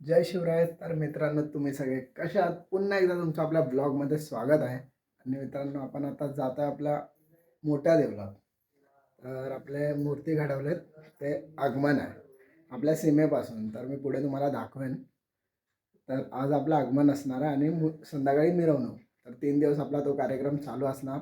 जय शिवराय. तर मित्रांनो, तुम्ही सगळे कसे आहात? पुन्हा एकदा तुमचं आपल्या ब्लॉगमध्ये स्वागत आहे. आणि मित्रांनो, आपण आता जातो आहे आपल्या मोठ्या देवळात. तर आपले मूर्ती घडवलेत, ते आगमन आहे आपल्या सीमेपासून. तर मी पुढे तुम्हाला दाखवेन. तर आज आपलं आगमन असणार आहे आणि संध्याकाळी मिरवणूक. तर 3 दिवस आपला तो कार्यक्रम चालू असणार.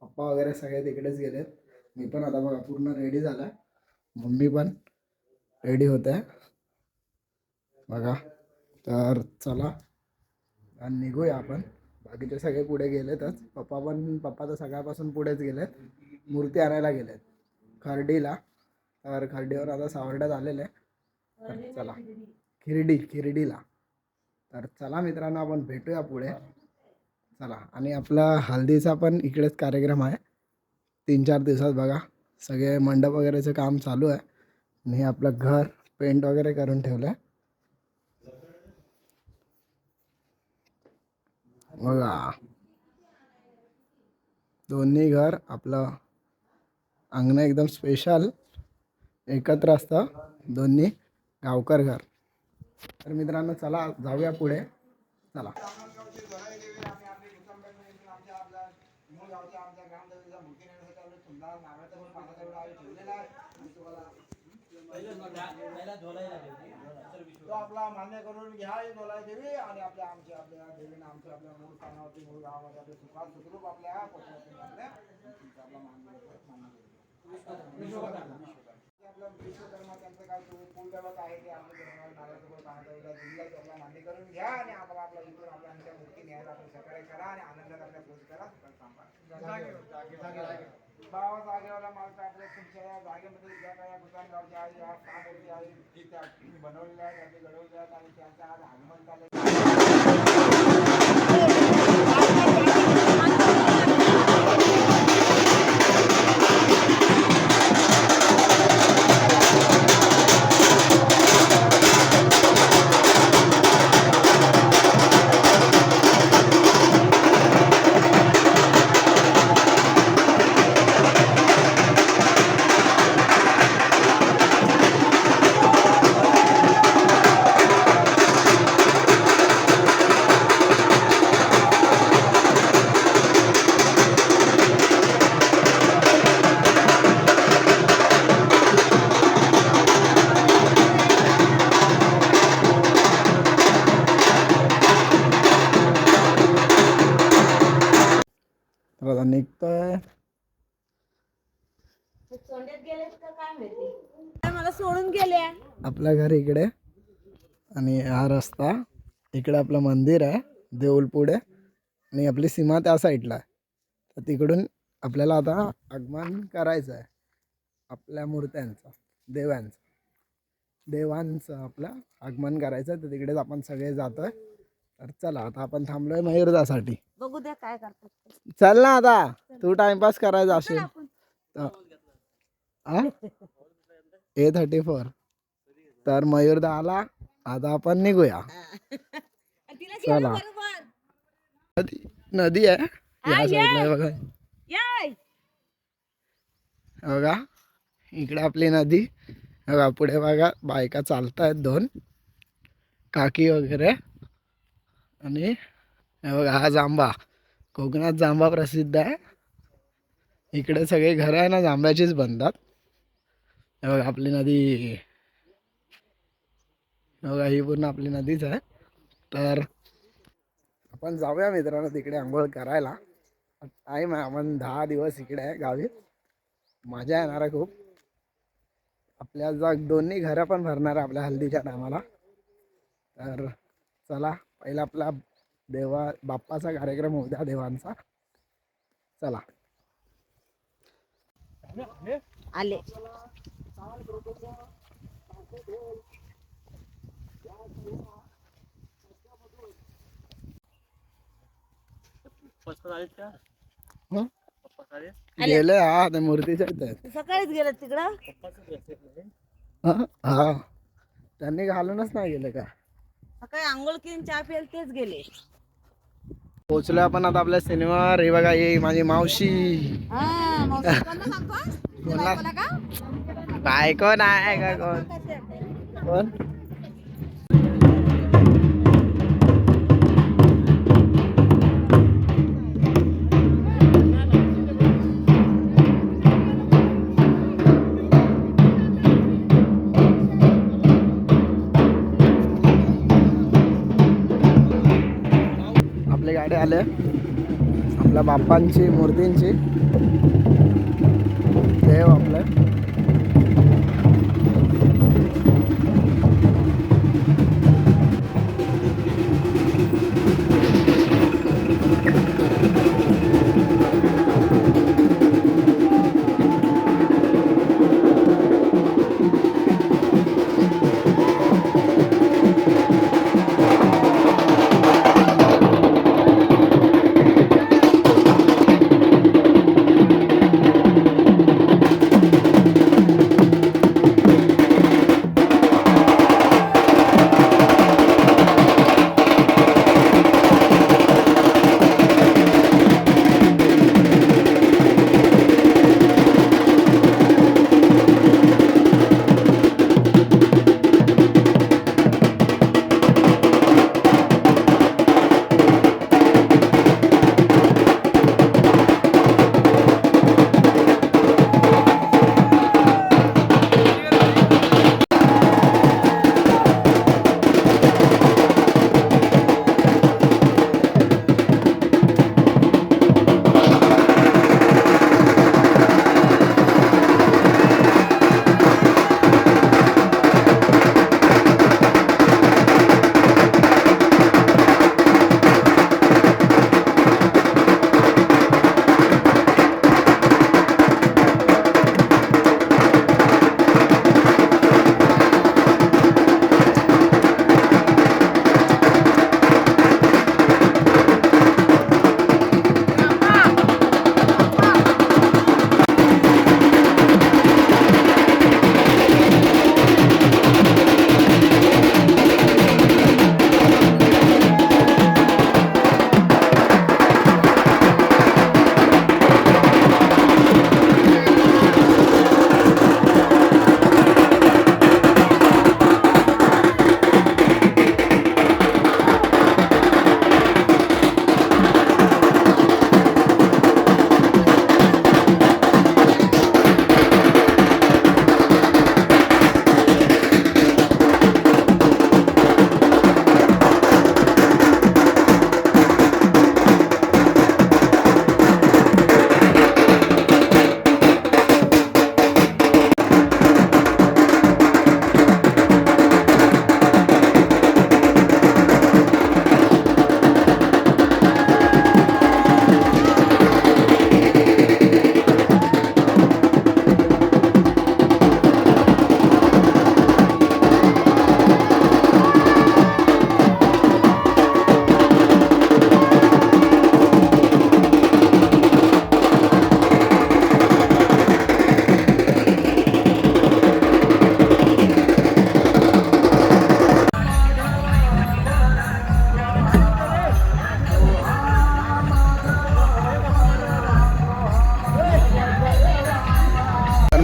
पप्पा वगैरे सगळे तिकडेच गेलेत. मी पण आता बघा पूर्ण रेडी झाला. मम्मी पण रेडी होते बघा. तर चला आणि निघूया आपण. बाकीचे सगळे पुढे गेलेतच. पप्पा तर सकाळपासून पुढेच गेलेत, मूर्ती आणायला गेलेत खर्डीला. तर खर्डीवर आता सावर्ड्यात आलेले. तर चला खिरडीला. तर चला मित्रांनो, आपण भेटूया पुढे. चला. आणि आपला हल्दीचा पण इकडेच कार्यक्रम आहे 3-4 दिवसात बघा. सगळे मंडप वगैरेचं काम चालू आहे आणि हे आपलं घर पेंट वगैरे करून ठेवलं आहे बघा. दोन्ही घर आपलं अंगण एकदम स्पेशल एकत्र असतं, दोन्ही गावकर घर. तर मित्रांनो, चला जाऊया पुढे. चला. तो आपला मान्य करून घ्या बोलाय देवी आणि आपल्या आमच्या आपल्या देवीनं आमच्या आपल्या मूळ स्थानावरती मूळ गावामध्ये आपले सुखात सुखरूप आपल्या आपला आपला विश्वकर्मा त्यांचं काय कुलदैवत आहे ते आपल्या नारळ आपला मान्य करून घ्या आणि आपला आपला इथून आपल्या आमच्या मूर्ती न्यायला आपण सकाळी करा आणि आनंदात आपल्या पोच करा. बाबा जागेवाला मालका आपल्या तुमच्या या जागेमध्ये ज्या काही दुकान गावच्या आहे या सहा मूर्ती आहे त्या बनवलेल्या आहेत, त्यांनी घडवलेल्या आहेत आणि त्यांचा आज आगमन झालं. आता निघतोय. मला सोडून गेले. आपल्या घर इकडे आणि हा रस्ता इकडे आपलं मंदिर आहे देऊळ पुढे आणि आपली सीमा त्या साईडला आहे. तर तिकडून आपल्याला आता आगमन करायचं आहे आपल्या मूर्त्यांचं, देवांचं आपलं आगमन करायचं. तर तिकडेच आपण सगळे जातोय. तर चला, आता आपण थांबलोय मयूरदासाठी. बघू द्या काय करतात. चल ना, आता तू टाइमपास करायचा असेल. A34. तर मयूरदा आला, आता आपण निघूया. चला. नदी आहे या साईडला बघा. बघा इकडे आपली नदी बघा. पुढे बघा बायका चालतायत, 2 काकी वगैरे. आणि हे बघा हा जांभा, कोकणात जांभा प्रसिद्ध आहे. इकडे सगळे घरं आहे ना जांभ्याचीच बनतात. हे बघा आपली नदी, बघा ही पूर्ण आपली नदीच आहे. तर आपण जाऊया मित्रांनो तिकडे आंघोळ करायला. टाईम आहे, आपण 10 दिवस इकडे आहे गावी. मजा येणार आहे खूप. आपल्या दोन्ही घरं पण भरणार आहे आपल्या हल्दीच्या टायमाला. तर चला, पहिला आपला बाप्पाचा कार्यक्रम होऊ द्या देवांचा. चला. आले. हं? गेले हा ते मूर्तीच्या इथे. सकाळीच गेले तिकडं. हा, त्यांनी घालूनच नाही गेले का. सकाळी आंघोळ केली, चहा प्यायला तेच गेले. पोचलोय आपण आता आपल्या सिनेमावर. हे बघा, ये माझी मावशी. बायको नाही का कोण? आपल्या बाप्पांची मूर्तींची देव आपलं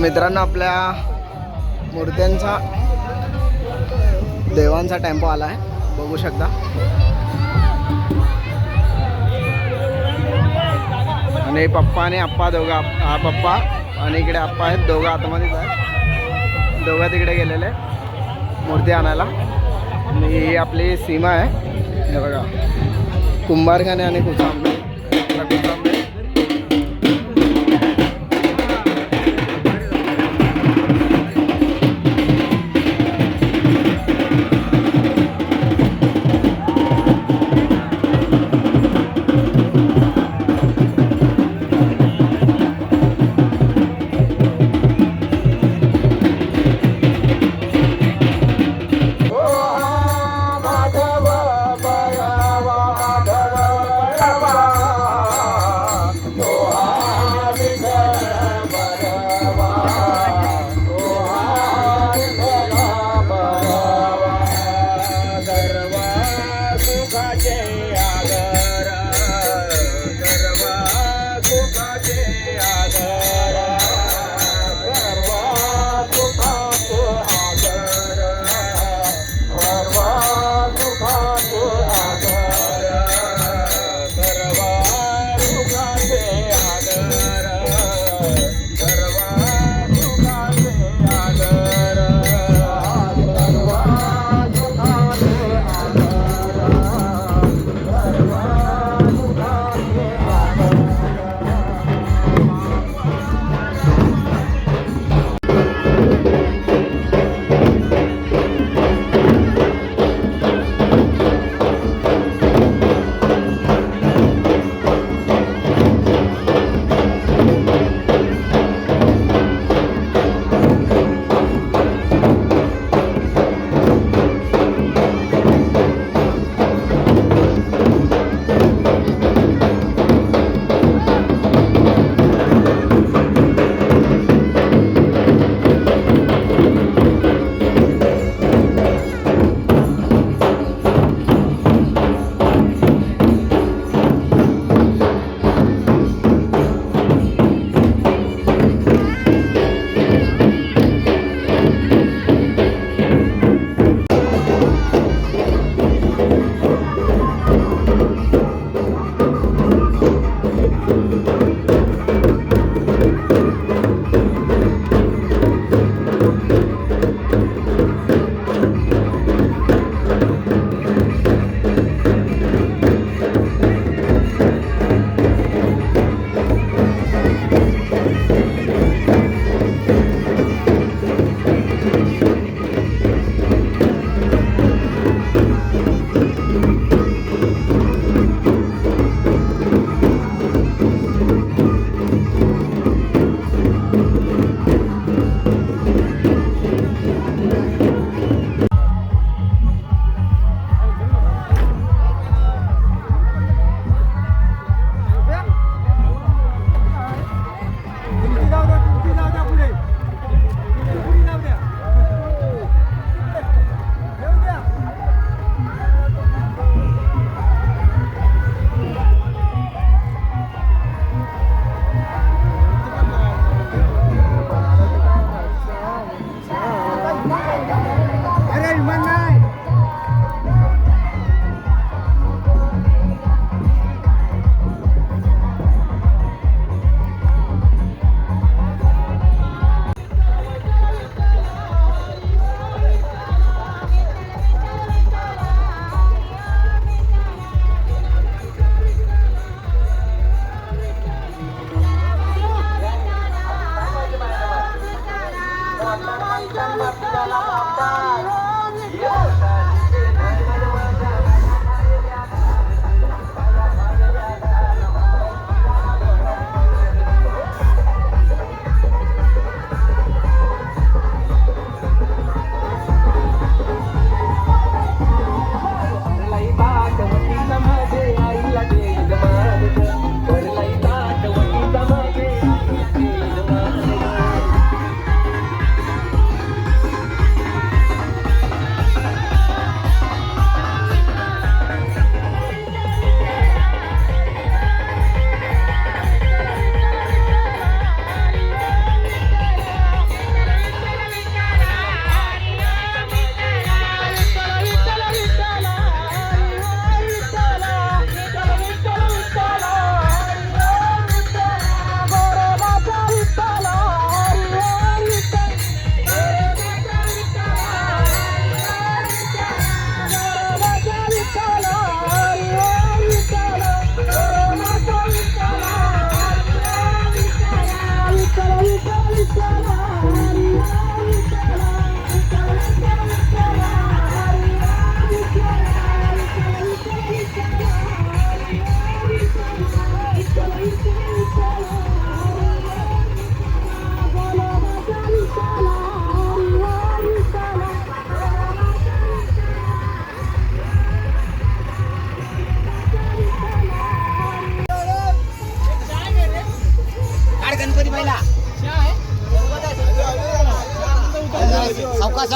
मित्रांनो आपल्या मूर्त्यांचा देवांचा टेम्पो आला आहे, बघू शकता. आणि पप्पा आणि आप्पा दोघं, हा पप्पा आणि इकडे आप्पा आहेत, दोघं आतमध्येच आहेत. दोघं तिकडे गेलेले मूर्ती आणायला. आणि ही आपली सीमा आहे, हे बघा, कुंभारखाने आणि कुचांबे.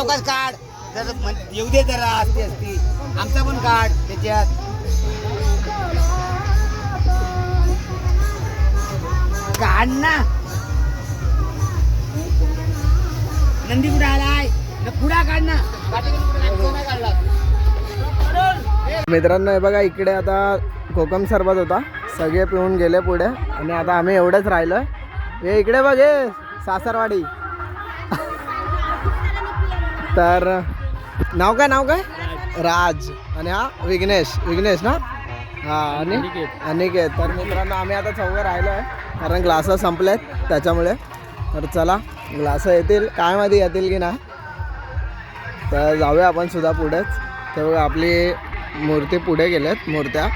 चौकात काढ जर येऊ दे जरा असते असती आमचा पण काढ त्याच्यात काढ ना नंदी कुठे आलाय पुढा काढ ना मित्रांनो हे बघा इकडे आता कोकम सरबत होता सगळे पिऊन गेले पुढे आणि आता आम्ही एवढंच राहिलं हे इकडे बघ हे सासरवाडी तर नाव काय राज आणि हा विघ्नेश ना हा आणि अनिकेत तर मित्रांनो आम्ही आता चौघं राहिलो आहे कारण ग्लास संपलेत त्याच्यामुळे तर चला ग्लास येतील काय माहिती येतील की नाही तर जाऊया आपण सुद्धा पुढेच तर आपली मूर्ती पुढे गेलेत मूर्त्या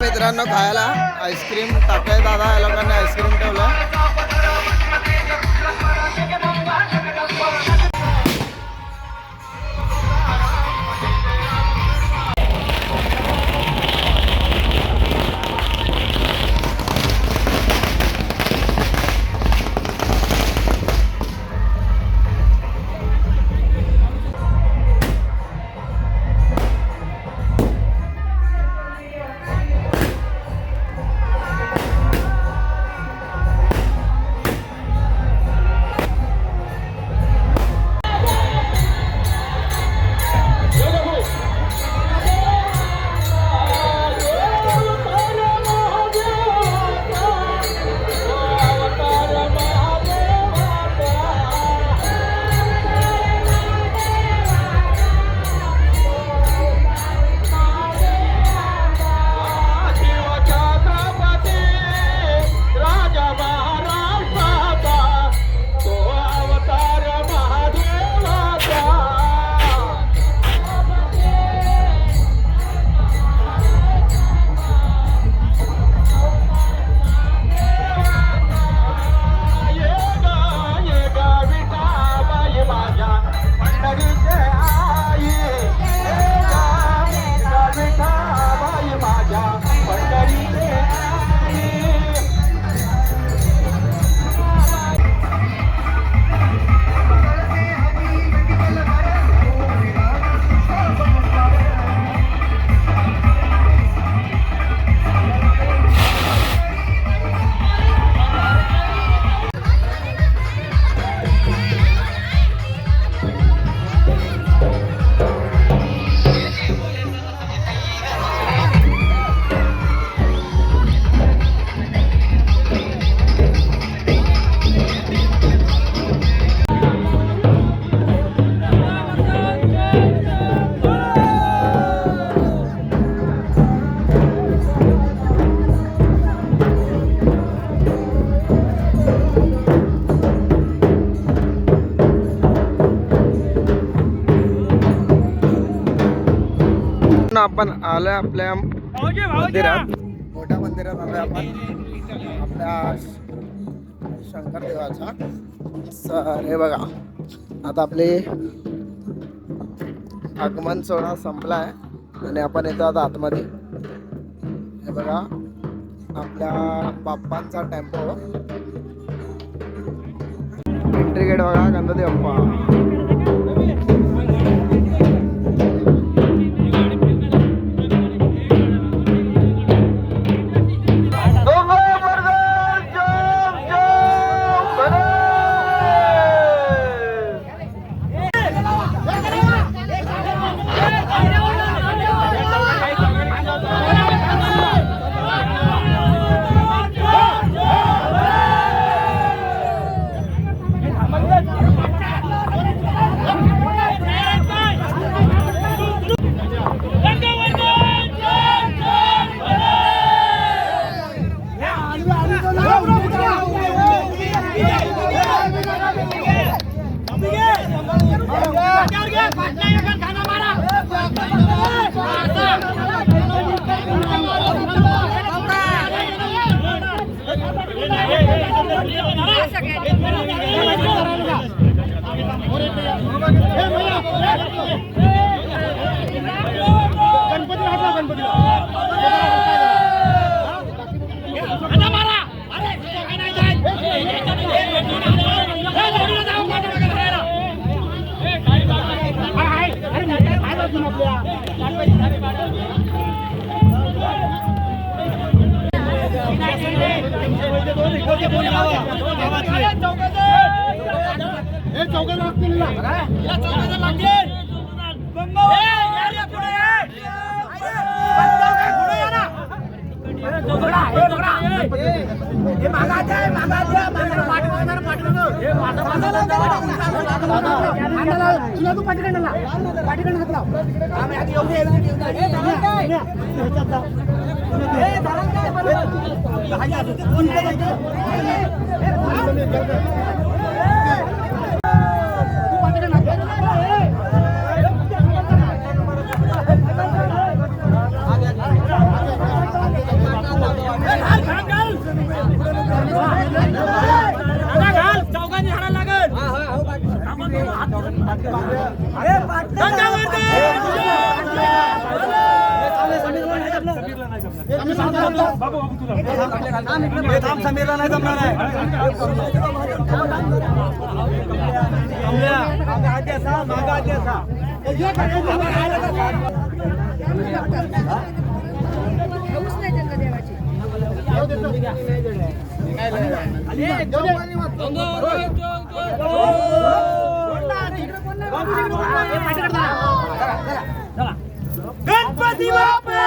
मित्रांनो खायला आईस्क्रीम टाकाय दादा या लोकांनी आईस्क्रीम ठेवलं आपण आलोय आपल्या मंदिरात मोठ्या मंदिरात आलोय आपण आपल्या शंकर देवाचा सर हे बघा आता आपले आगमन सोहळा संपला आहे आणि आपण येतो आता आतमध्ये हे बघा आपल्या बाप्पांचा टेम्पो एंट्री गेट बघा गणपती बाप्पा Gracias. समीरला नाही जमणार गणपती बाप्पा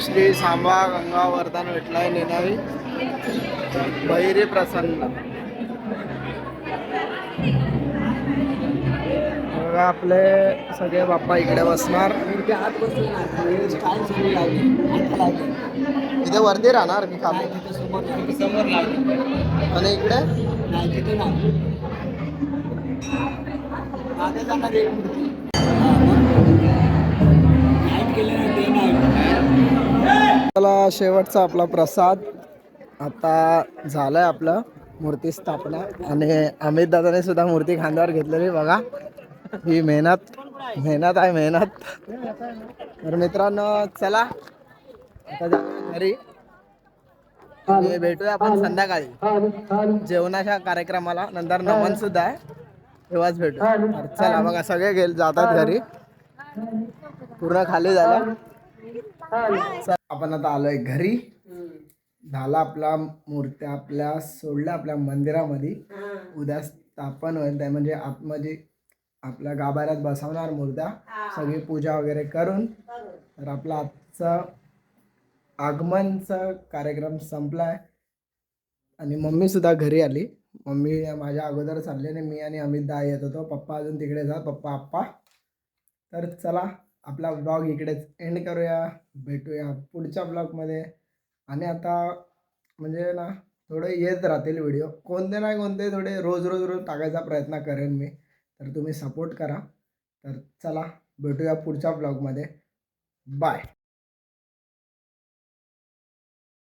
श्री सांबा गंगा वर्धन विठलाय नेनावी बैरी प्रसन्न. बघा आपले सगळे बाप्पा इकडे बसणार. इथे वरती राहणार मी खाली आणि इकडे चला शेवटचा आपला प्रसाद आता झालाय आपलं मूर्ती स्थापना. आणि अमित दादाने सुद्धा मूर्ती खांद्यावर घेतलेली. बघा ही मेहनत आहे मेहनत. तर मित्रांनो चला आता जाऊया घरी. आणि भेटूया आपण संध्याकाळी जेवणाच्या कार्यक्रमाला. नंतर नमन सुद्धा आहे तेव्हाच भेटू. तर चला बघा सगळे गेले जातात घरी. पूर्ण खाली झालं. आपण आता आलोय घरी. झाला आपला मूर्त्या आपल्या सोडल्या आपल्या मंदिरामध्ये. उद्या स्थापन होईल त्या म्हणजे आतमध्ये आपल्या गाभाऱ्यात बसवणार मूर्त्या. सगळी पूजा वगैरे करून तर आपला आजचा आगमनचा कार्यक्रम संपलाय. आणि मम्मी सुद्धा घरी आली. मम्मी माझ्या अगोदर चालली आणि मी आणि अमित दा येत होतो. पप्पा अजून तिकडे जा पप्पा आप्पा. तर चला आपला ब्लॉग इकडेच एंड करूया. भेटूया पुढच्या ब्लॉगमध्ये. आणि आता म्हणजे ना थोडे येत राहतील व्हिडिओ कोणते ना कोणते थोडे रोज टाकायचा प्रयत्न करेन मी. तर तुम्ही सपोर्ट करा. तर चला भेटूया पुढच्या ब्लॉगमध्ये. बाय.